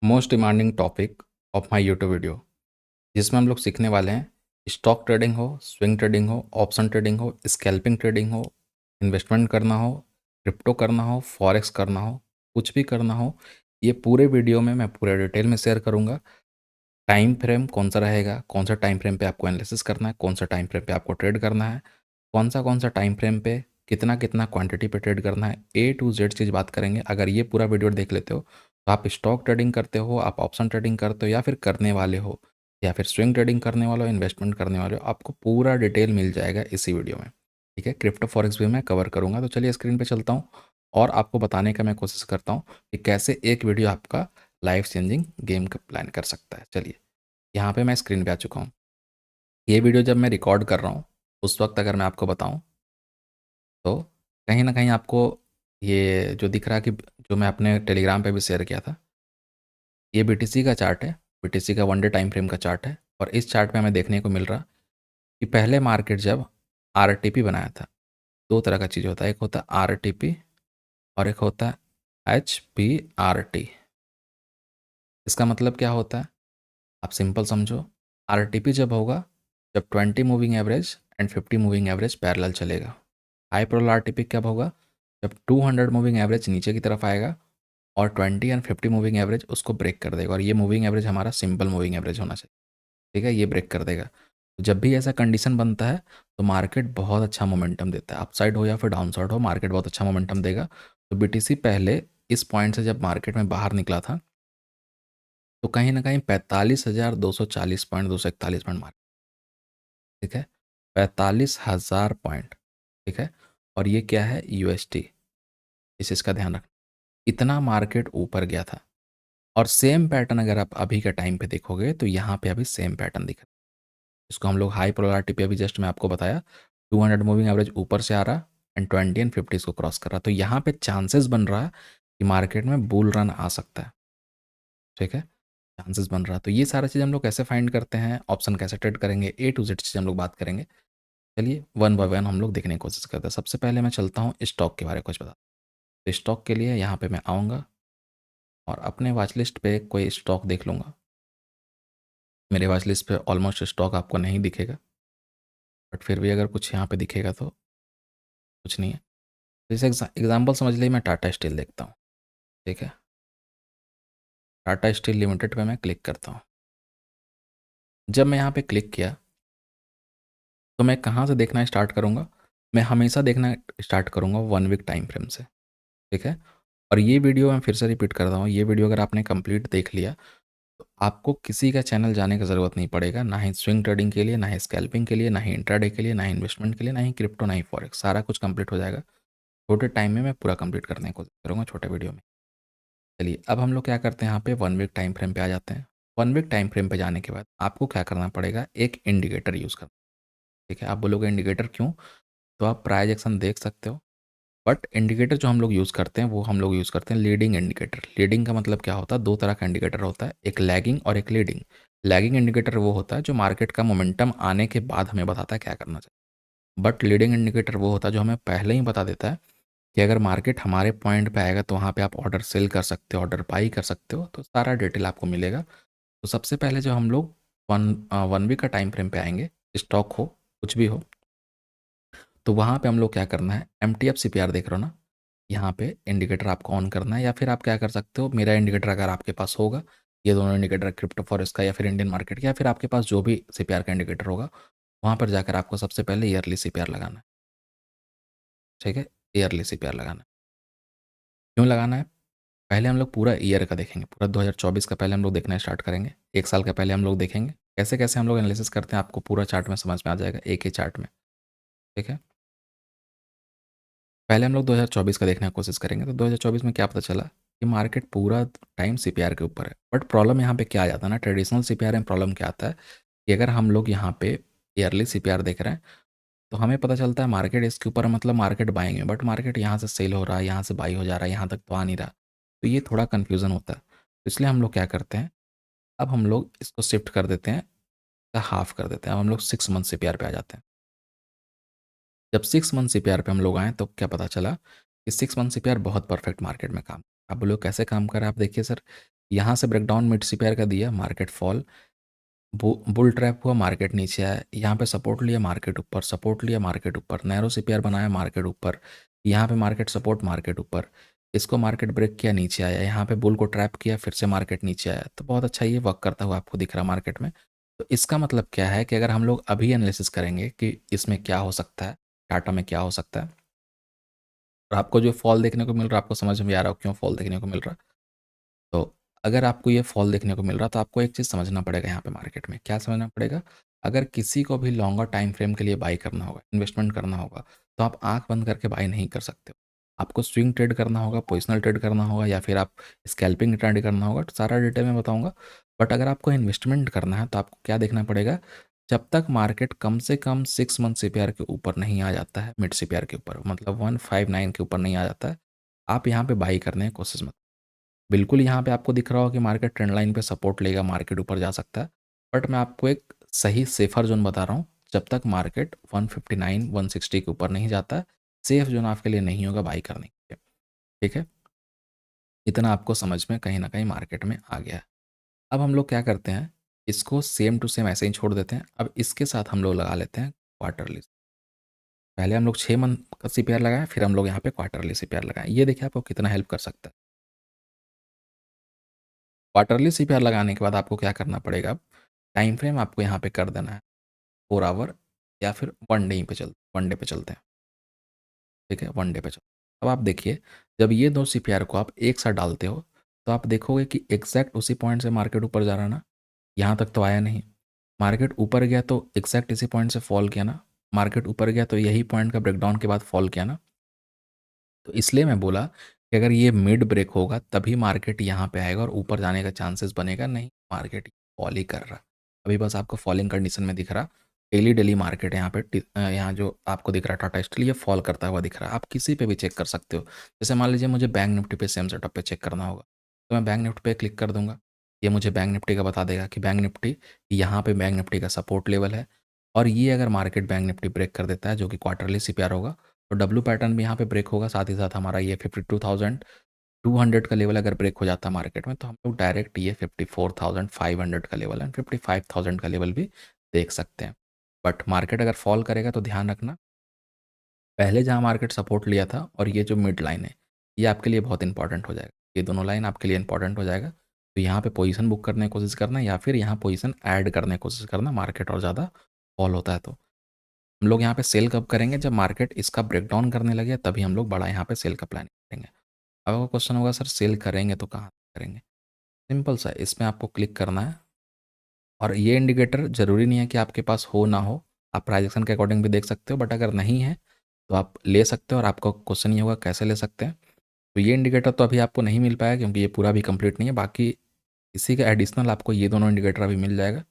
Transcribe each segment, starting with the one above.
Most demanding topic of my YouTube video, जिसमें हम लोग सीखने वाले हैं स्टॉक ट्रेडिंग हो, स्विंग ट्रेडिंग हो, ऑप्शन ट्रेडिंग हो, स्कैल्पिंग ट्रेडिंग हो, इन्वेस्टमेंट करना हो, क्रिप्टो करना हो, फॉरेक्स करना हो, कुछ भी करना हो। ये पूरे वीडियो में मैं पूरे डिटेल में शेयर करूँगा। टाइम फ्रेम कौन सा रहेगा, कौन सा टाइम फ्रेम पे आपको एनालिसिस करना है, कौन सा टाइम फ्रेम पे आपको ट्रेड करना है, कौन सा टाइम फ्रेम पे कितना कितना क्वांटिटी पे ट्रेड करना है, ए टू जेड चीज़ बात करेंगे। अगर ये पूरा वीडियो देख लेते हो तो आप स्टॉक ट्रेडिंग करते हो, आप ऑप्शन ट्रेडिंग करते हो या फिर करने वाले हो, या फिर स्विंग ट्रेडिंग करने वाले हो, इन्वेस्टमेंट करने वाले हो, आपको पूरा डिटेल मिल जाएगा इसी वीडियो में। ठीक है, क्रिप्टो फॉरेक्स भी मैं कवर करूँगा। तो चलिए स्क्रीन पे चलता हूँ और आपको बताने का मैं कोशिश करता हूँ कि कैसे एक वीडियो आपका लाइफ चेंजिंग गेम का प्लान कर सकता है। चलिए, यहाँ पे मैं स्क्रीन पे आ चुका हूँ। ये वीडियो जब मैं रिकॉर्ड कर रहा हूँ उस वक्त अगर मैं आपको बताऊँ तो कहीं न कहीं आपको ये जो दिख रहा है कि जो मैं अपने टेलीग्राम पे भी शेयर किया था, ये बीटीसी का चार्ट है। बीटीसी का 1 डे टाइम फ्रेम का चार्ट है और इस चार्ट पे हमें देखने को मिल रहा कि पहले मार्केट जब आरटीपी बनाया था, 2 तरह का चीज़ होता है, एक होता है आरटीपी और एक होता है एचपीआरटी। इसका मतलब क्या होता है? आप सिंपल समझो, आरटीपी जब होगा जब 20 moving average and 50 moving average parallel चलेगा। हाई प्रोल आरटीपी कब होगा? जब 200 मूविंग एवरेज नीचे की तरफ आएगा और 20 एंड 50 मूविंग एवरेज उसको ब्रेक कर देगा, और ये मूविंग एवरेज हमारा सिंपल मूविंग एवरेज होना चाहिए। ठीक है, ये ब्रेक कर देगा। तो जब भी ऐसा कंडीशन बनता है तो मार्केट बहुत अच्छा मोमेंटम देता है, अपसाइड हो या फिर डाउन साइड हो, मार्केट बहुत अच्छा मोमेंटम देगा। तो बीटीसी पहले इस पॉइंट से जब मार्केट में बाहर निकला था तो कहीं ना कहीं 45,240 पॉइंट, 241 पॉइंट मार्केट। ठीक है, 45,000 पॉइंट। ठीक है, और ये क्या है? यूएसटी। इस चीज़ का ध्यान रखना, इतना मार्केट ऊपर गया था। और सेम पैटर्न अगर आप अभी के टाइम पे देखोगे तो यहाँ पे अभी सेम पैटर्न दिख रहा है। इसको हम लोग हाई प्रोबेबिलिटी पे, अभी जस्ट मैं आपको बताया 200 मूविंग एवरेज ऊपर से आ रहा एंड 20 एंड 50 को क्रॉस कर रहा, तो यहाँ पे चांसेस बन रहा है कि मार्केट में बुल रन आ सकता है। ठीक है, चांसेस बन रहा है। तो ये सारा चीज़ हम लोग कैसे फाइंड करते हैं, ऑप्शन कैसे ट्रेड करेंगे, ए टू जेड चीज़ हम लोग बात करेंगे। चलिए वन बाय वन हम लोग देखने की कोशिश करते हैं। सबसे पहले मैं चलता हूँ स्टॉक के बारे में कुछ बता। तो स्टॉक के लिए यहाँ पे मैं आऊँगा और अपने वॉच लिस्ट पे कोई स्टॉक देख लूँगा। मेरे वॉच लिस्ट पे ऑलमोस्ट स्टॉक आपको नहीं दिखेगा, बट फिर भी अगर कुछ यहाँ पे दिखेगा तो कुछ नहीं है। तो जैसे एग्जाम्पल समझ लीजिए, मैं टाटा स्टील देखता हूँ। ठीक है, टाटा स्टील लिमिटेड पे मैं क्लिक करता हूँ। जब मैं यहाँ पे क्लिक किया तो मैं कहाँ से देखना स्टार्ट करूँगा? मैं हमेशा देखना स्टार्ट करूँगा 1 वीक टाइम फ्रेम से। ठीक है, और ये वीडियो मैं फिर से रिपीट कर रहा हूँ, ये वीडियो अगर आपने कंप्लीट देख लिया तो आपको किसी का चैनल जाने की ज़रूरत नहीं पड़ेगा, ना ही स्विंग ट्रेडिंग के लिए, ना ही स्कैल्पिंग के लिए, ना ही इंट्राडे के लिए, ना ही इन्वेस्टमेंट के लिए, ना ही क्रिप्टो, ना ही फॉरेक्स। सारा कुछ कंप्लीट हो जाएगा। छोटे टाइम में मैं पूरा कंप्लीट करने की कोशिश करूँगा, छोटे वीडियो में। चलिए अब हम लोग क्या करते हैं, यहाँ पे 1 वीक टाइम फ्रेम पे आ जाते हैं। 1 वीक टाइम फ्रेम पे जाने के बाद आपको क्या करना पड़ेगा? एक इंडिकेटर यूज़ करना। ठीक है, आप बोलोगे इंडिकेटर क्यों? तो आप प्राइस एक्शन देख सकते हो, बट इंडिकेटर जो हम लोग यूज़ करते हैं वो हम लोग यूज़ करते हैं लीडिंग इंडिकेटर। लीडिंग का मतलब क्या होता है? 2 तरह का इंडिकेटर होता है, एक लैगिंग और एक लीडिंग। लैगिंग इंडिकेटर वो होता है जो मार्केट का मोमेंटम आने के बाद हमें बताता है क्या करना चाहिए, बट लीडिंग इंडिकेटर वो होता है जो हमें पहले ही बता देता है कि अगर मार्केट हमारे पॉइंट पे आएगा तो वहाँ पे आप ऑर्डर सेल कर सकते हो, ऑर्डर बाई कर सकते हो, तो सारा डिटेल आपको मिलेगा। तो सबसे पहले जो हम लोग 1 वीक का टाइम फ्रेम पे आएंगे, स्टॉक हो कुछ भी हो, तो वहाँ पे हम लोग क्या करना है, एमटीएफ सीपीआर देख रहे हो ना, यहाँ पे इंडिकेटर आपको ऑन करना है, या फिर आप क्या कर सकते हो, मेरा इंडिकेटर अगर आपके पास होगा, ये दोनों इंडिकेटर क्रिप्टो फॉरेक्स का या फिर इंडियन मार्केट का, या फिर आपके पास जो भी सीपीआर का इंडिकेटर होगा, वहाँ पर जाकर आपको सबसे पहले ईयरली सीपीआर लगाना है। ठीक है, ईयरली सीपीआर लगाना है। क्यों लगाना है? पहले हम लोग पूरा ईयर का देखेंगे, पूरा 2024 का पहले हम लोग देखना स्टार्ट करेंगे, 1 साल का पहले हम लोग देखेंगे। कैसे कैसे हम लोग एनालिसिस करते हैं आपको पूरा चार्ट में समझ में आ जाएगा, एक ही चार्ट में। ठीक है, पहले हम लोग 2024 का देखने की कोशिश करेंगे। तो 2024 में क्या पता चला कि मार्केट पूरा टाइम सीपीआर के ऊपर है, बट प्रॉब्लम यहाँ पे क्या आ जाता है ना, ट्रेडिशनल सीपीआर में प्रॉब्लम क्या आता है कि अगर हम लोग यहाँ पे ईयरली सीपीआर देख रहे हैं तो हमें पता चलता है मार्केट इसके ऊपर है, मतलब मार्केट बाइंग है, बट मार्केट यहाँ से सेल हो रहा है, यहाँ से बाई हो जा रहा है, यहाँ तक तो आ नहीं रहा। तो ये थोड़ा कन्फ्यूज़न होता है। तो इसलिए हम लोग क्या करते हैं, अब हम लोग इसको शिफ्ट कर देते हैं, हाफ कर देते हैं। अब हम लोग 6 मंथ सीपीआर पे आ जाते हैं। जब 6 मंथ सीपीआर पे हम लोग आए तो क्या पता चला कि 6 मंथ सीपीआर बहुत परफेक्ट मार्केट में काम। आप बोलो कैसे काम कर रहा है? आप देखिए सर, यहाँ से ब्रेकडाउन मिड सीपीआर का दिया, मार्केट फॉल, बुल ट्रैप हुआ, मार्केट नीचे आया, यहाँ पे सपोर्ट लिया, मार्केट ऊपर, सपोर्ट लिया, मार्केट ऊपर, नैरो सीपीआर बनाया, मार्केट ऊपर, यहाँ पे मार्केट सपोर्ट, मार्केट ऊपर, इसको मार्केट ब्रेक किया, नीचे आया, यहाँ पे बुल को ट्रैप किया, फिर से मार्केट नीचे आया। तो बहुत अच्छा ये वर्क करता हुआ आपको दिख रहा मार्केट में। तो इसका मतलब क्या है कि अगर हम लोग अभी एनालिसिस करेंगे कि इसमें क्या हो सकता है, टाटा में क्या हो सकता है, और आपको जो फॉल देखने को मिल रहा है, आपको समझ में आ रहा हो क्यों फॉल देखने को मिल रहा है। तो अगर आपको ये फॉल देखने को मिल रहा, तो आपको एक चीज़ समझना पड़ेगा यहाँ पे मार्केट में। क्या समझना पड़ेगा? अगर किसी को भी लॉन्गर टाइम फ्रेम के लिए बाई करना होगा, इन्वेस्टमेंट करना होगा, तो आप आँख बंद करके बाई नहीं कर सकते हो। आपको स्विंग ट्रेड करना होगा, पोजिशनल ट्रेड करना होगा, या फिर आप स्कैल्पिंग ट्रेड करना होगा, तो सारा डिटेल में बताऊँगा। बट अगर आपको इन्वेस्टमेंट करना है, तो आपको क्या देखना पड़ेगा? जब तक मार्केट कम से कम 6 मंथ सीपीआर के ऊपर नहीं आ जाता है, मिड सीपीआर के ऊपर, मतलब 159 के ऊपर नहीं आ जाता है, आप यहाँ पे बाई करने की कोशिश मत। बिल्कुल यहाँ पे आपको दिख रहा होगा कि मार्केट ट्रेंड लाइन पे सपोर्ट लेगा, मार्केट ऊपर जा सकता है। बट मैं आपको एक सही सेफर जोन बता रहा हूँ, जब तक मार्केट 159 160 के ऊपर नहीं जाता है, सेफ जोन आपके लिए नहीं होगा बाई करने के लिए। ठीक है, इतना आपको समझ में कहीं ना कहीं मार्केट में आ गया है। अब हम लोग क्या करते हैं, इसको सेम टू सेम ऐसे ही छोड़ देते हैं। अब इसके साथ हम लोग लगा लेते हैं क्वार्टरली। पहले हम लोग 6 मंथ का सीपीआर लगाए, फिर हम लोग यहाँ पे क्वार्टरली सीपीआर लगाए। ये देखिए आपको कितना हेल्प कर सकता है। क्वार्टरली सीपीआर लगाने के बाद आपको क्या करना पड़ेगा, टाइम फ्रेम आपको यहाँ पे कर देना है 4 आवर, या फिर 1 डे पे 1 डे पे चलते हैं। ठीक है, 1 डे पे चलते हैं। अब आप देखिए, जब ये दो सीपीआर को आप एक साथ डालते हो, तो आप देखोगे कि एग्जैक्ट उसी पॉइंट से मार्केट ऊपर जा रहा ना, यहाँ तक तो आया नहीं। मार्केट ऊपर गया तो एग्जैक्ट इसी पॉइंट से फॉल किया ना, मार्केट ऊपर गया तो यही पॉइंट का ब्रेकडाउन के बाद फॉल किया ना। तो इसलिए मैं बोला कि अगर ये मिड ब्रेक होगा तभी मार्केट यहाँ पे आएगा और ऊपर जाने का चांसेस बनेगा, नहीं मार्केट फॉल ही कर रहा। अभी बस आपको फॉलिंग कंडीशन में दिख रहा, डेली डेली मार्केट यहाँ पे यहाँ जो आपको दिख रहा टाटा स्टील, ये फॉल करता हुआ दिख रहा है। आप किसी पे भी चेक कर सकते हो। जैसे मान लीजिए मुझे बैंक निफ्टी पे सेम सेटअप पे चेक करना होगा, तो मैं बैंक निफ्टी पे क्लिक कर दूंगा, ये मुझे बैंक निफ्टी का बता देगा कि बैंक निफ्टी यहाँ पे बैंक निफ्टी का सपोर्ट लेवल है। और ये अगर मार्केट बैंक निफ्टी ब्रेक कर देता है, जो कि क्वार्टरली सीपीआर होगा, तो डब्ल्यू पैटर्न भी यहाँ पे ब्रेक होगा। साथ ही साथ हमारा ये 52,200 का लेवल अगर ब्रेक हो जाता है मार्केट में, तो हम लोग डायरेक्ट ये 54,500 का लेवल एंड 55,000 का लेवल भी देख सकते हैं। बट मार्केट अगर फॉल करेगा तो ध्यान रखना, पहले जहाँ मार्केट सपोर्ट लिया था और ये जो मिड लाइन है, ये आपके लिए बहुत इंपॉर्टेंट हो जाएगा। ये दोनों लाइन आपके लिए इंपॉर्टेंट हो जाएगा। तो यहाँ पे पोजीशन बुक करने की कोशिश करना, या फिर यहाँ पोजीशन ऐड करने की कोशिश करना, मार्केट और ज़्यादा फॉल होता है तो। हम लोग यहाँ पे सेल कब करेंगे, जब मार्केट इसका ब्रेकडाउन करने लगे, तभी हम लोग बड़ा यहाँ पे सेल का प्लान करेंगे। अब आपका क्वेश्चन होगा सर सेल करेंगे तो कहाँ करेंगे? सिंपल सा, इसमें आपको क्लिक करना है, और ये इंडिकेटर ज़रूरी नहीं है कि आपके पास हो ना हो, आप प्राइजेक्शन के अकॉर्डिंग भी देख सकते हो, बट अगर नहीं है तो आप ले सकते हो। और आपका क्वेश्चन ये होगा कैसे ले सकते हैं। तो ये इंडिकेटर तो अभी आपको नहीं मिल पाया क्योंकि ये पूरा भी कंप्लीट नहीं है, बाकी इसी का एडिशनल आपको ये दोनों इंडिकेटर अभी मिल जाएगा।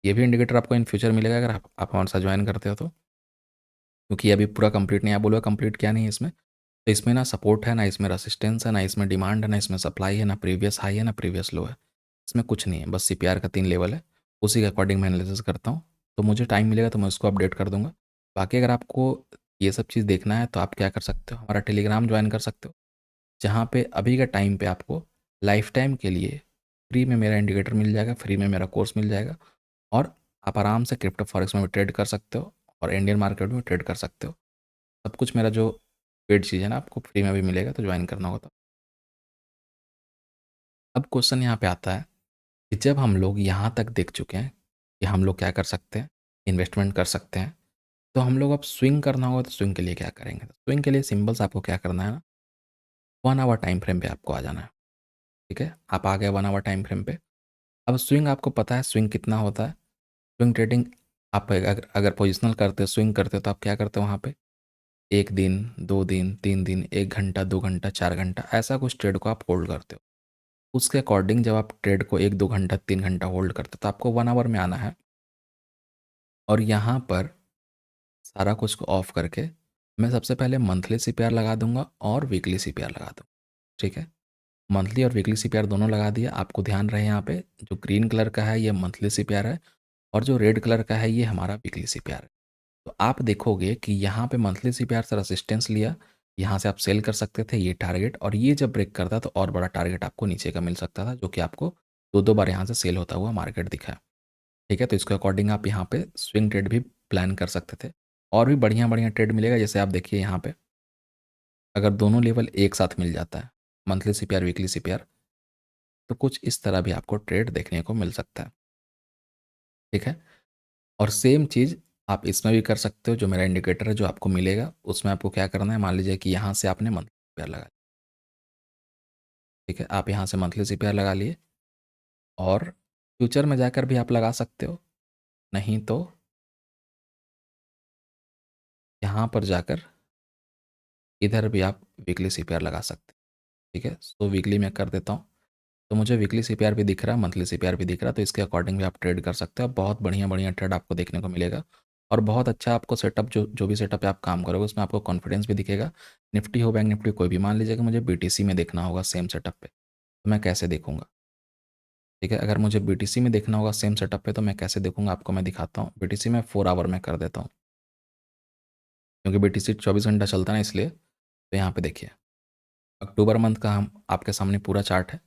ये भी इंडिकेटर आपको इन फ्यूचर मिलेगा अगर आप हमारे साथ ज्वाइन करते हो तो, क्योंकि अभी पूरा कंप्लीट नहीं है। आप बोलोगे कंप्लीट क्या नहीं है इसमें, तो इसमें ना सपोर्ट है, ना इसमें रेसिस्टेंस है, ना इसमें डिमांड है, ना इसमें सप्लाई है, ना प्रीवियस हाई है, ना प्रीवियस लो है। इसमें कुछ नहीं है, बस सीपीआर का 3 लेवल है, उसी के अकॉर्डिंग मैं एनालिसिस करता हूँ। तो मुझे टाइम मिलेगा तो मैं उसको अपडेट कर दूंगा। बाकी अगर आपको ये सब चीज़ देखना है तो आप क्या कर सकते हो, हमारा टेलीग्राम ज्वाइन कर सकते हो, जहाँ पे अभी के टाइम पे आपको लाइफ टाइम के लिए फ्री में मेरा इंडिकेटर मिल जाएगा, फ्री में मेरा कोर्स मिल जाएगा, और आप आराम से क्रिप्टो फॉरेक्स में भी ट्रेड कर सकते हो और इंडियन मार्केट में ट्रेड कर सकते हो। सब कुछ मेरा जो पेड चीज़ है ना, आपको फ्री में भी मिलेगा, तो ज्वाइन करना होगा तो। अब क्वेश्चन यहाँ पे आता है कि जब हम लोग यहाँ तक देख चुके हैं कि हम लोग क्या कर सकते हैं, इन्वेस्टमेंट कर सकते हैं, तो हम लोग अब स्विंग करना होगा, तो स्विंग के लिए क्या करेंगे? तो स्विंग के लिए सिंपल से आपको क्या करना है ना, 1 आवर टाइम फ्रेम पे आपको आ जाना है। ठीक है, आप आ गए 1 आवर टाइम फ्रेम पे। अब स्विंग आपको पता है स्विंग कितना होता है। स्विंग ट्रेडिंग, आप अगर अगर पोजिशनल करते हो, स्विंग करते हो, तो आप क्या करते हो वहाँ पे, 1 दिन, 2 दिन, 3 दिन, 1 घंटा, 2 घंटा, 4 घंटा, ऐसा कुछ ट्रेड को आप होल्ड करते हो। उसके अकॉर्डिंग जब आप ट्रेड को 1 2 घंटा 3 घंटा होल्ड करते हो, तो आपको 1 आवर में आना है, और यहाँ पर सारा कुछ को ऑफ करके मैं सबसे पहले मंथली सीपीआर लगा दूंगा और वीकली सीपीआर लगा दूंगा। ठीक है, मंथली और वीकली सीपीआर दोनों लगा दिया। आपको ध्यान रहे यहाँ पे जो ग्रीन कलर का है ये मंथली सीपीआर है, और जो रेड कलर का है ये हमारा वीकली सीपीआर है। तो आप देखोगे कि यहाँ पे मंथली सीपीआर से रेसिस्टेंस लिया, यहाँ से आप सेल कर सकते थे ये टारगेट, और ये जब ब्रेक करता तो और बड़ा टारगेट आपको नीचे का मिल सकता था, जो कि आपको 2-2 बार यहाँ से सेल होता हुआ मार्केट दिखा है। ठीक है, तो इसके अकॉर्डिंग आप यहाँ पे स्विंग ट्रेड भी प्लान कर सकते थे, और भी बढ़िया-बढ़िया ट्रेड मिलेगा। जैसे आप देखिए यहाँ पे, अगर दोनों लेवल एक साथ मिल जाता है, मंथली सीपीआर, वीकली सीपीआर, तो कुछ इस तरह भी आपको ट्रेड देखने को मिल सकता है। ठीक है, और सेम चीज़ आप इसमें भी कर सकते हो। जो मेरा इंडिकेटर है जो आपको मिलेगा, उसमें आपको क्या करना है, मान लीजिए कि यहाँ से आपने मंथली सीपीआर लगा लिया। ठीक है, आप यहाँ से मंथली सीपीआर लगा लिए, और फ्यूचर में जाकर भी आप लगा सकते हो, नहीं तो यहाँ पर जाकर इधर भी आप वीकली सीपीआर लगा सकते हैं। ठीक है, सो वीकली मैं कर देता हूँ। तो मुझे वीकली सीपीआर भी दिख रहा है, मंथली सीपीआर भी दिख रहा है, तो इसके अकॉर्डिंग भी आप ट्रेड कर सकते हो। बहुत बढ़िया बढ़िया ट्रेड आपको देखने को मिलेगा, और बहुत अच्छा आपको सेटअप, जो जो भी सेटअप पे आप काम करोगे उसमें आपको कॉन्फिडेंस भी दिखेगा। निफ्टी हो, बैंक निफ्टी कोई भी, मान लीजिए कि मुझे बीटीसी में देखना होगा सेम सेटअप पे, तो मैं कैसे देखूंगा? ठीक है, अगर मुझे बीटीसी में देखना होगा सेम सेटअप पे, तो मैं कैसे देखूंगा, आपको मैं दिखाता हूँ। बीटीसी में 4 आवर में कर देता हूँ, क्योंकि बीटीसी 24 घंटा चलता है ना, इसलिए। तो यहाँ पे देखिए, अक्टूबर मंथ का हम आपके सामने पूरा चार्ट है।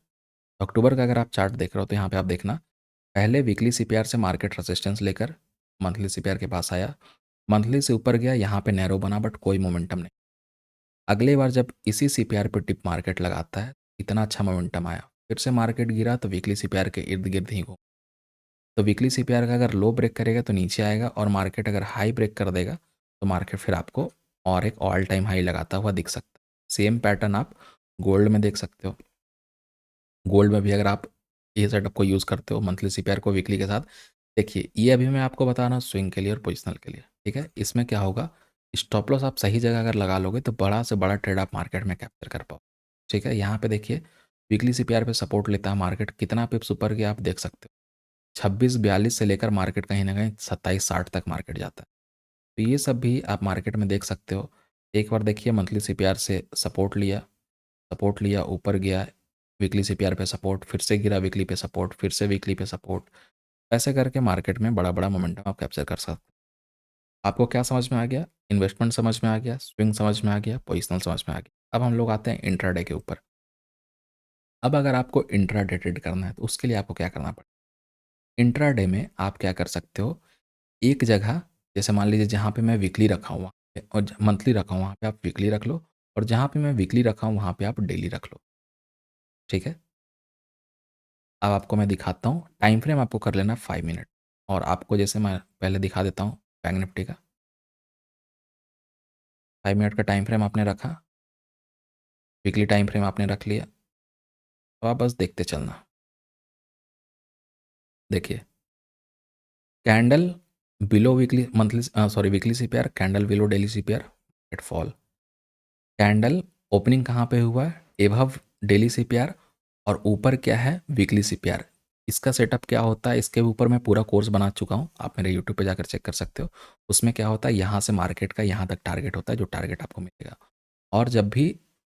अक्टूबर का अगर आप चार्ट देख रहे हो, तो यहाँ पे आप देखना, पहले वीकली सीपीआर से मार्केट रेजिस्टेंस लेकर मंथली सीपीआर के पास आया, मंथली से ऊपर गया, यहाँ पे नैरो बना, बट कोई मोमेंटम नहीं। अगले बार जब इसी सीपीआर पे टिप मार्केट लगाता है, इतना अच्छा मोमेंटम आया, फिर से मार्केट गिरा, तो वीकली सीपीआर के इर्द गिर्द ही घूम। तो वीकली सीपीआर का अगर लो ब्रेक करेगा तो नीचे आएगा, और मार्केट अगर हाई ब्रेक कर देगा, तो मार्केट फिर आपको और एक ऑल टाइम हाई लगाता हुआ दिख सकता है। सेम पैटर्न आप गोल्ड में देख सकते हो। गोल्ड में भी अगर आप ये सेटअप को यूज़ करते हो, मंथली सीपीआर को वीकली के साथ, देखिए ये अभी मैं आपको बता रहा हूँ स्विंग के लिए और पोजिशनल के लिए। ठीक है, इसमें क्या होगा, स्टॉप लॉस आप सही जगह अगर लगा लोगे, तो बड़ा से बड़ा ट्रेड आप मार्केट में कैप्चर कर पाओ। ठीक है, यहाँ पे देखिए, वीकली सीपीआर पे सपोर्ट लेता है मार्केट, कितना पिप्स ऊपर गया आप देख सकते हो। 26-42 से लेकर मार्केट कहीं ना कहीं 27-60 तक मार्केट जाता है। तो ये सब भी आप मार्केट में देख सकते हो। एक बार देखिए, मंथली सीपीआर से सपोर्ट लिया, सपोर्ट लिया, ऊपर गया, वीकली सीपीआर पे सपोर्ट, फिर से गिरा, वीकली पे सपोर्ट, फिर से वीकली पे सपोर्ट। ऐसे करके मार्केट में बड़ा बड़ा मोमेंटम आप कैप्चर कर सकते हो। आपको क्या समझ में आ गया? इन्वेस्टमेंट समझ में आ गया, स्विंग समझ में आ गया, पोजिशनल समझ में आ गया। अब हम लोग आते हैं इंट्राडे के ऊपर। अब अगर आपको इंट्राडे ट्रेड करना है, तो उसके लिए आपको क्या करना पड़ेगा? इंट्राडे में आप क्या कर सकते हो, एक जगह, जैसे मान लीजिए जहाँ पे मैं वीकली रखा हूँ वहाँ पे, और मंथली रखा हूँ वहाँ पे आप वीकली रख लो, और जहाँ पे मैं वीकली रखा हूँ वहाँ पे आप डेली रख लो। ठीक है, अब आपको मैं दिखाता हूँ, टाइम फ्रेम आपको कर लेना 5 मिनट, और आपको जैसे मैं पहले दिखा देता हूँ बैंक निफ्टी का। 5 मिनट का टाइम फ्रेम आपने रखा, वीकली टाइम फ्रेम आपने रख लिया, तो आप बस देखते चलना। देखिए, candle below weekly, monthly, sorry, weekly CPR, candle below daily CPR, at fall, candle opening कहाँ पे हुआ है, एबव डेली सीपीआर, और ऊपर क्या है, वीकली सीपीआर। इसका सेटअप क्या होता है, इसके ऊपर मैं पूरा कोर्स बना चुका हूँ, आप मेरे यूट्यूब पे जाकर चेक कर सकते हो। उसमें क्या होता है, यहाँ से मार्केट का यहाँ तक टारगेट होता है, जो टारगेट आपको मिलेगा। और जब भी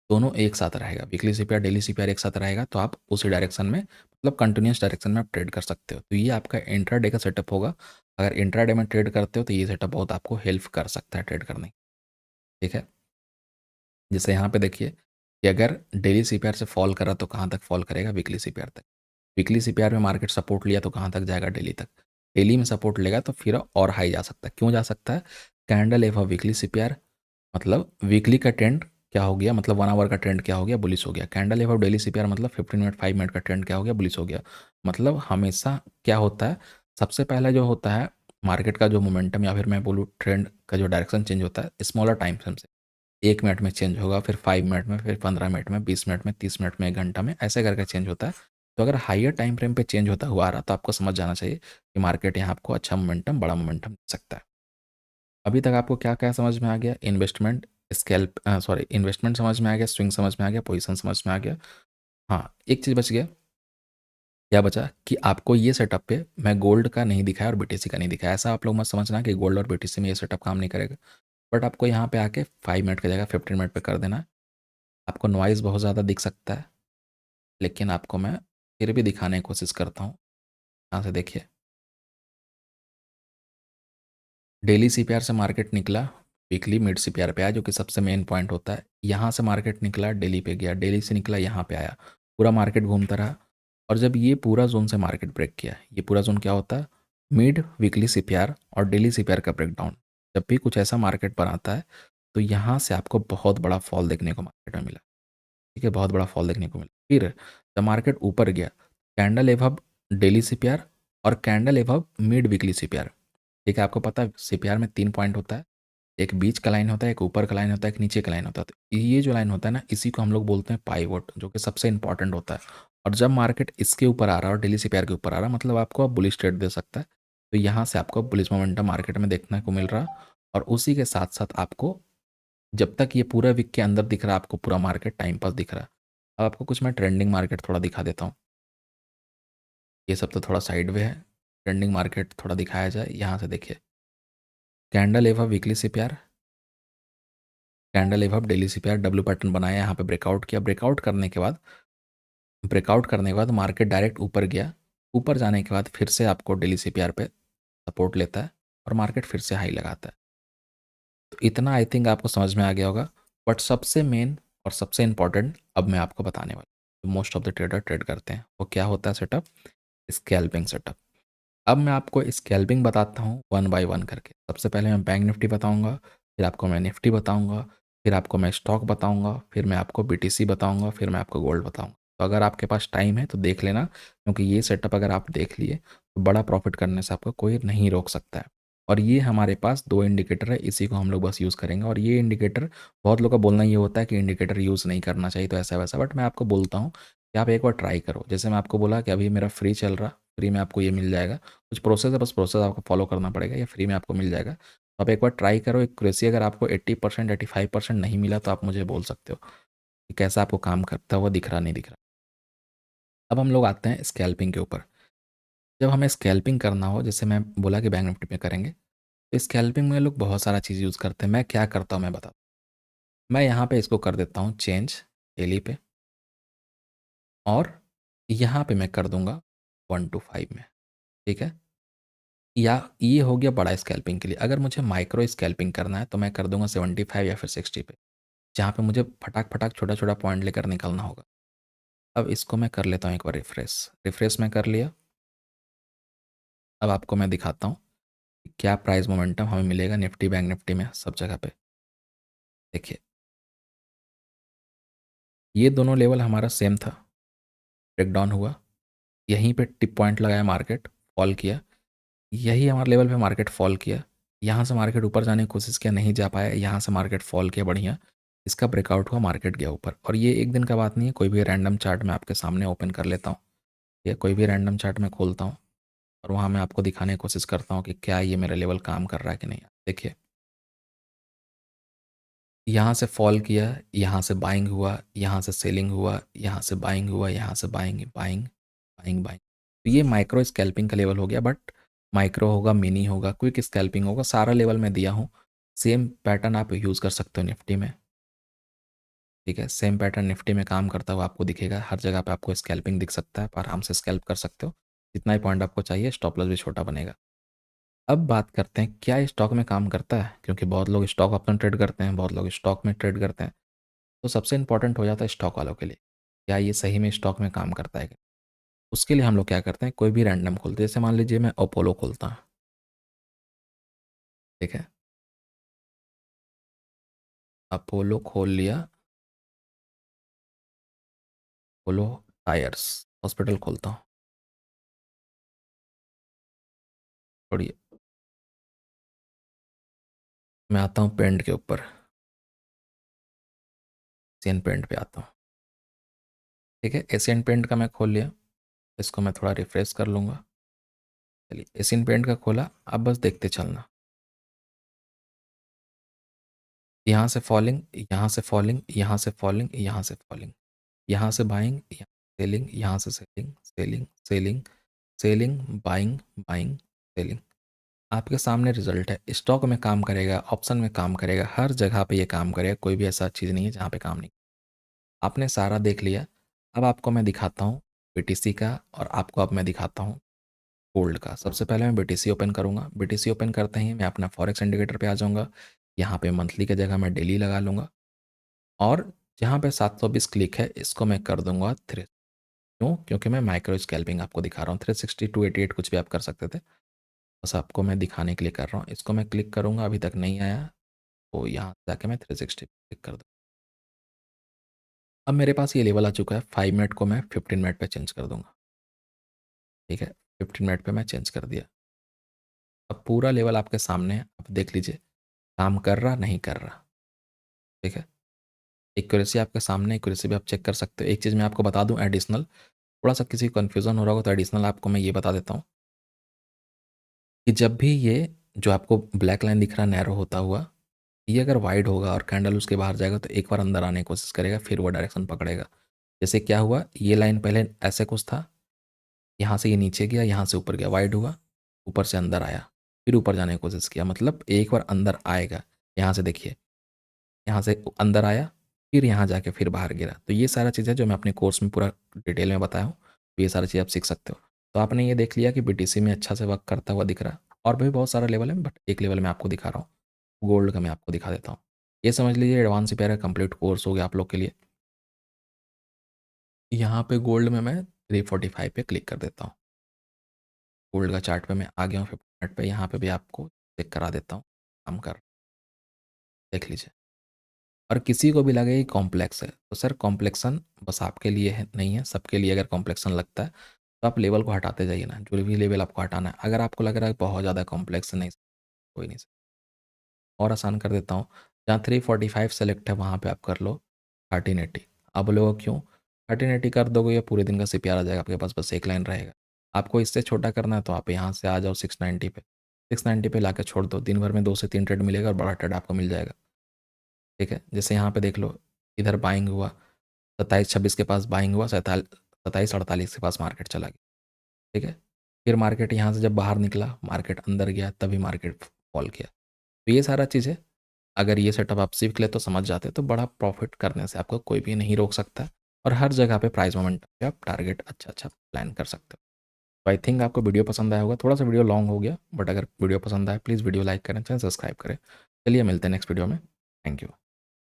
दोनों एक साथ रहेगा, वीकली सीपीआर डेली सीपीआर एक साथ रहेगा, तो आप उसी डायरेक्शन में, मतलब कंटिन्यूस डायरेक्शन में आप ट्रेड कर सकते हो। तो ये आपका इंट्राडे का सेटअप होगा। अगर इंट्राडे में ट्रेड करते हो, तो ये सेटअप बहुत आपको हेल्प कर सकता है ट्रेड करने। ठीक है, जैसे यहाँ पे देखिए कि अगर डेली सीपीआर से फॉल करा, तो कहाँ तक फॉल करेगा, वीकली सीपीआर तक। वीकली सीपीआर में मार्केट सपोर्ट लिया, तो कहाँ तक जाएगा, डेली तक। डेली में सपोर्ट लेगा, तो फिर और हाई जा सकता है। क्यों जा सकता है? कैंडल एव वीकली सीपीआर, मतलब वीकली का ट्रेंड क्या हो गया, मतलब 1 आवर का ट्रेंड क्या हो गया, बुलिश हो गया। कैंडल एव डेली सीपीआर मतलब 15 मिनट, 5 मिनट का ट्रेंड क्या हो गया, बुलिश हो गया। मतलब हमेशा क्या होता है, सबसे पहले जो होता है मार्केट का जो मोमेंटम, या फिर मैं बोलूँ ट्रेंड का जो डायरेक्शन चेंज होता है, स्मॉलर टाइम फ्रेम से। 1 मिनट में चेंज होगा, फिर 5 मिनट में, फिर 15 मिनट में, 20 मिनट में, 30 मिनट में, 1 घंटा में, ऐसे करके चेंज होता है। तो अगर हाइयर टाइम फ्रेम पे चेंज होता हुआ आ रहा, तो आपको समझ जाना चाहिए कि मार्केट यहाँ आपको अच्छा मोमेंटम, बड़ा मोमेंटम दे सकता है। अभी तक आपको क्या क्या समझ में आ गया? इन्वेस्टमेंट, स्कैल्प, सॉरी, इन्वेस्टमेंट समझ में आ गया, स्विंग समझ में आ गया, पोजीशन समझ में आ गया। हाँ, एक चीज़ बच गया। क्या बचा कि आपको ये सेटअप पे मैं गोल्ड का नहीं दिखाया और बीटीसी का नहीं दिखाया। ऐसा आप लोग मत समझना कि गोल्ड और बीटीसी में ये सेटअप काम नहीं करेगा। बट आपको यहाँ पे आके 5 मिनट की जगह 15 मिनट पे कर देना है। आपको नॉइज़ बहुत ज़्यादा दिख सकता है, लेकिन आपको मैं फिर भी दिखाने की कोशिश करता हूँ। यहाँ से देखिए, डेली सीपीआर से मार्केट निकला, वीकली मिड सीपीआर पे आया, जो कि सबसे मेन पॉइंट होता है। यहाँ से मार्केट निकला, दिल्ली पे गया, दिल्ली से निकला यहाँ पे आया, पूरा मार्केट घूमता रहा। और जब ये पूरा जोन से मार्केट ब्रेक किया, ये पूरा जोन क्या होता है, मिड वीकली सीपीआर और डेली सीपीआर का ब्रेकडाउन। जब भी कुछ ऐसा मार्केट बनाता है तो यहाँ से आपको बहुत बड़ा फॉल देखने को मार्केट में मिला। ठीक है, बहुत बड़ा फॉल देखने को मिला। फिर जब मार्केट ऊपर गया, कैंडल एभव डेली सीपीआर और candle above mid weekly CPR. ठीक है, आपको पता है सीपीआर में 3 पॉइंट होता है, एक बीच का लाइन होता है, एक ऊपर का लाइन होता है, एक नीचे का लाइन होता है। तो ये जो लाइन होता है ना, इसी को हम लोग बोलते हैं पाइवोट, जो कि सबसे इंपॉर्टेंट होता है। और जब मार्केट इसके ऊपर आ रहा है और डेली सीपीआर के ऊपर आ रहा है, मतलब आपको अब बुलिश ट्रेड दे सकता है। तो यहाँ से आपको बुलिश मोमेंटम मार्केट में देखने को मिल रहा है। और उसी के साथ साथ आपको, जब तक ये पूरा वीक के अंदर दिख रहा है, आपको पूरा मार्केट टाइम पास दिख रहा है। अब आपको कुछ मैं ट्रेंडिंग मार्केट थोड़ा दिखा देता हूँ। ये सब तो थोड़ा साइड वे है, ट्रेंडिंग मार्केट थोड़ा दिखाया जाए। यहाँ से देखिए, कैंडल एवं वीकली सीपीआर, कैंडल एवं डेली सीपीआर, डब्ल्यू पैटर्न बनाया, यहाँ पे ब्रेकआउट किया। ब्रेकआउट करने के बाद मार्केट डायरेक्ट ऊपर गया। ऊपर जाने के बाद फिर से आपको डेली सीपीआर पे सपोर्ट लेता है और मार्केट फिर से हाई लगाता है। तो इतना आई थिंक आपको समझ में आ गया होगा। बट सबसे मेन और सबसे इंपॉर्टेंट अब मैं आपको बताने वाला हूँ, most of the trader trade करते हैं, वो क्या होता है सेटअप, स्कैल्पिंग सेटअप। अब मैं आपको स्कैल्पिंग बताता हूँ वन बाय वन करके। सबसे पहले मैं बैंक निफ्टी बताऊंगा, फिर आपको मैं निफ्टी बताऊंगा, फिर आपको मैं स्टॉक बताऊंगा, फिर मैं आपको बीटीसी बताऊंगा, फिर मैं आपको गोल्ड बताऊंगा। तो अगर आपके पास टाइम है तो देख लेना, क्योंकि ये सेटअप अगर आप देख लिए तो बड़ा प्रॉफिट करने से आपको कोई नहीं रोक सकता है। और ये हमारे पास 2 इंडिकेटर है, इसी को हम लोग बस यूज़ करेंगे। और ये इंडिकेटर, बहुत लोग का बोलना ये होता है कि इंडिकेटर यूज़ नहीं करना चाहिए, तो ऐसा वैसा, बट मैं आपको बोलता हूँ कि आप एक बार ट्राई करो। जैसे मैं आपको बोला कि अभी मेरा फ्री चल रहा, फ्री में आपको ये मिल जाएगा। कुछ प्रोसेस है, बस प्रोसेस आपको फॉलो करना पड़ेगा, ये फ्री में आपको मिल जाएगा। तो आप एक बार ट्राई करो एक्यूरेसी। अगर आपको 80% 85% नहीं मिला तो आप मुझे बोल सकते हो कि कैसा आपको काम करता हुआ दिख रहा, नहीं दिख रहा। अब हम लोग आते हैं स्कैल्पिंग के ऊपर। जब हमें स्कैल्पिंग करना हो, जैसे मैं बोला कि बैंक निफ्टी में करेंगे, तो स्कैल्पिंग में लोग बहुत सारा चीज़ यूज़ करते हैं। मैं क्या करता हूँ मैं बताता हूँ। मैं यहाँ पे इसको कर देता हूँ चेंज डेली पे, और यहाँ पे मैं कर दूंगा 1 to 5 में। ठीक है, या ये हो गया बड़ा स्कैल्पिंग के लिए। अगर मुझे माइक्रो स्कैल्पिंग करना है तो मैं कर दूंगा 75 या फिर 60 पे, जहाँ पे मुझे फटाक फटाक छोटा छोटा पॉइंट लेकर निकलना होगा। अब इसको मैं कर लेता हूँ एक बार रिफ्रेश। रिफ्रेश मैं कर लिया। अब आपको मैं दिखाता हूँ कि क्या प्राइस मोमेंटम हमें मिलेगा निफ्टी, बैंक निफ्टी में, सब जगह पे। देखिए, ये दोनों लेवल हमारा सेम था, ब्रेकडाउन हुआ, यहीं पे टिप पॉइंट लगाया, मार्केट फॉल किया, यही हमारे लेवल पे मार्केट फॉल किया। यहाँ से मार्केट ऊपर जाने की कोशिश किया, नहीं जा पाया, यहाँ से मार्केट फॉल किया, बढ़िया, इसका ब्रेकआउट हुआ, मार्केट गया ऊपर। और ये एक दिन का बात नहीं है, कोई भी रैंडम चार्ट मैं आपके सामने ओपन कर लेता हूँ, या कोई भी रैंडम चार्ट मैं खोलता हूँ और वहाँ मैं आपको दिखाने की कोशिश करता हूँ कि क्या ये मेरा लेवल काम कर रहा है कि नहीं। देखिए, यहाँ से फॉल किया, यहाँ से बाइंग हुआ, यहाँ से सेलिंग हुआ, यहाँ से बाइंग हुआ, यहाँ से बाइंग बाइंग बाइंग बाइंग। तो ये माइक्रो स्कैल्पिंग का लेवल हो गया। बट माइक्रो होगा, मिनी होगा, क्विक स्कैल्पिंग होगा, सारा लेवल मैं दिया हूँ। सेम पैटर्न आप यूज़ कर सकते हो निफ्टी में। ठीक है, सेम पैटर्न निफ्टी में काम करता हुआ आपको दिखेगा, हर जगह पे आपको स्कैल्पिंग दिख सकता है, आप आराम से स्कैल्प कर सकते हो। जितना ही पॉइंट आपको चाहिए, स्टॉप लॉस भी छोटा बनेगा। अब बात करते हैं क्या स्टॉक में काम करता है, क्योंकि बहुत लोग स्टॉक ऑप्शन ट्रेड करते हैं, बहुत लोग स्टॉक में ट्रेड करते हैं। तो सबसे इंपॉर्टेंट हो जाता है स्टॉक वालों के लिए, क्या ये सही में स्टॉक में काम करता है क्या। उसके लिए हम लोग क्या करते हैं, कोई भी रैंडम खोलते हैं। जैसे मान लीजिए मैं अपोलो खोलता हूँ। ठीक है, अपोलो खोल लिया, अपोलो टायर्स हॉस्पिटल खोलता हूँ। छोड़िए, मैं आता हूँ पेंट के ऊपर, एशियन पेंट पे आता हूँ। ठीक है, एशियन पेंट का मैं खोल लिया, इसको मैं थोड़ा रिफ्रेश कर लूँगा। चलिए, एशियन पेंट का खोला, अब बस देखते चलना। यहाँ से फॉलिंग, यहाँ से फॉलिंग, यहाँ से फॉलिंग, यहाँ से फॉलिंग, यहाँ से बाइंग, यहाँ सेलिंग, यहाँ से selling, selling, selling, selling, buying, buying, selling. आपके सामने रिजल्ट है। स्टॉक में काम करेगा, ऑप्शन में काम करेगा, हर जगह पे ये काम करेगा, कोई भी ऐसा चीज़ नहीं है जहाँ पे काम नहीं। आपने सारा देख लिया। अब आपको मैं दिखाता हूँ बीटीसी का, और आपको अब मैं दिखाता हूँ गोल्ड का। सबसे पहले मैं बीटीसी ओपन करूँगा। बीटीसी ओपन करते ही मैं अपना फॉरेक्स इंडिकेटर पे आ जाऊँगा। यहाँ पे मंथली की जगह मैं डेली लगा लूँगा और जहाँ पे 720 क्लिक है इसको मैं कर दूँगा 3। क्यों? क्योंकि मैं माइक्रो स्कैल्पिंग आपको दिखा रहा हूँ। 360 टू 88 कुछ भी आप कर सकते थे। बस आपको मैं दिखाने के लिए कर रहा हूँ। इसको मैं क्लिक करूँगा, अभी तक नहीं आया, तो यहाँ जाके मैं 360 क्लिक कर दूँ। अब मेरे पास ये लेवल आ चुका है। 5 मिनट को मैं 15 मिनट पे चेंज कर दूँगा। ठीक है? 15 मिनट पे मैं चेंज कर दिया। अब पूरा लेवल आपके सामने है, आप देख लीजिए काम कर रहा, नहीं कर रहा। ठीक है? एक्यूरेसी आपके सामने, एक्यूरेसी भी आप चेक कर सकते हो। एक चीज़ मैं आपको बता दूँ एडिशनल, थोड़ा-सा किसी को कन्फ्यूज़न हो रहा होगा तो एडिशनल आपको मैं ये बता देता हूँ कि जब भी ये जो आपको ब्लैक लाइन दिख रहा है नैरो होता हुआ, ये अगर वाइड होगा और कैंडल उसके बाहर जाएगा तो एक बार अंदर आने की कोशिश करेगा, फिर वो डायरेक्शन पकड़ेगा। जैसे क्या हुआ, ये लाइन पहले ऐसे कुछ था, यहाँ से ये नीचे गया, यहाँ से ऊपर गया, वाइड हुआ, ऊपर से अंदर आया, फिर ऊपर जाने की कोशिश किया, मतलब एक बार अंदर आएगा। यहाँ से देखिए, यहाँ से अंदर आया, फिर यहाँ जाके फिर बाहर गिरा। तो ये सारा चीज़ है जो मैं अपने कोर्स में पूरा डिटेल में बताया हूँ, तो ये सारी चीज़ आप सीख सकते हो। तो आपने ये देख लिया कि बीटीसी में अच्छा से वर्क करता हुआ दिख रहा है, और भी बहुत सारा लेवल है, बट एक लेवल मैं आपको दिखा रहा हूँ, गोल्ड का मैं आपको दिखा देता हूँ। ये समझ लीजिए एडवांस रिपेयर का कंप्लीट कोर्स हो गया आप लोग के लिए। यहाँ पे गोल्ड में मैं 345 पे क्लिक कर देता हूँ। गोल्ड का चार्ट पे मैं आ गया हूँ 15 मिनट पे, यहाँ पे भी आपको चेक करा देता हूँ, काम कर देख लीजिए। और किसी को भी लगे कि कॉम्प्लेक्स है, तो सर कॉम्प्लेक्सन बस आपके लिए है नहीं है, सबके लिए अगर कॉम्प्लेक्सन लगता है तो आप लेवल को हटाते जाइए ना, जो भी लेवल आपको हटाना है। अगर आपको लग रहा है बहुत ज़्यादा कॉम्प्लेक्स नहीं, कोई नहीं, और आसान कर देता हूँ, जहाँ 345 सेलेक्ट है वहाँ पे आप कर लो 1380। अब बोलोगे क्यों? 1380 कर दोगे या पूरे दिन का सीपीआर आ जाएगा आपके पास, बस एक लाइन रहेगा। आपको इससे छोटा करना है तो आप यहाँ से आ जाओ 690 पे, 690 पे ला के छोड़ दो, दिन भर में 2 से 3 ट्रेड मिलेगा और बड़ा ट्रेड आपको मिल जाएगा। ठीक है? जैसे यहाँ पे देख लो, इधर बाइंग हुआ, 27-26 के पास बाइंग हुआ, 27-48 के पास मार्केट चला गया। ठीक है? फिर मार्केट यहाँ से जब बाहर निकला, मार्केट अंदर गया, तभी मार्केट फॉल किया। तो ये सारा चीज़ है, अगर ये सेटअप आप सीख ले तो समझ जाते, तो बड़ा प्रॉफिट करने से आपको कोई भी नहीं रोक सकता, और हर जगह पे प्राइस मोमेंटम पे आप टारगेट अच्छा प्लान कर सकते हो। तो आई थिंक आपको वीडियो पसंद आया होगा, थोड़ा सा वीडियो लॉन्ग हो गया, बट अगर वीडियो पसंद आए प्लीज़ वीडियो लाइक करें, चैनल सब्सक्राइब करें। चलिए मिलते हैं नेक्स्ट वीडियो में। Thank you.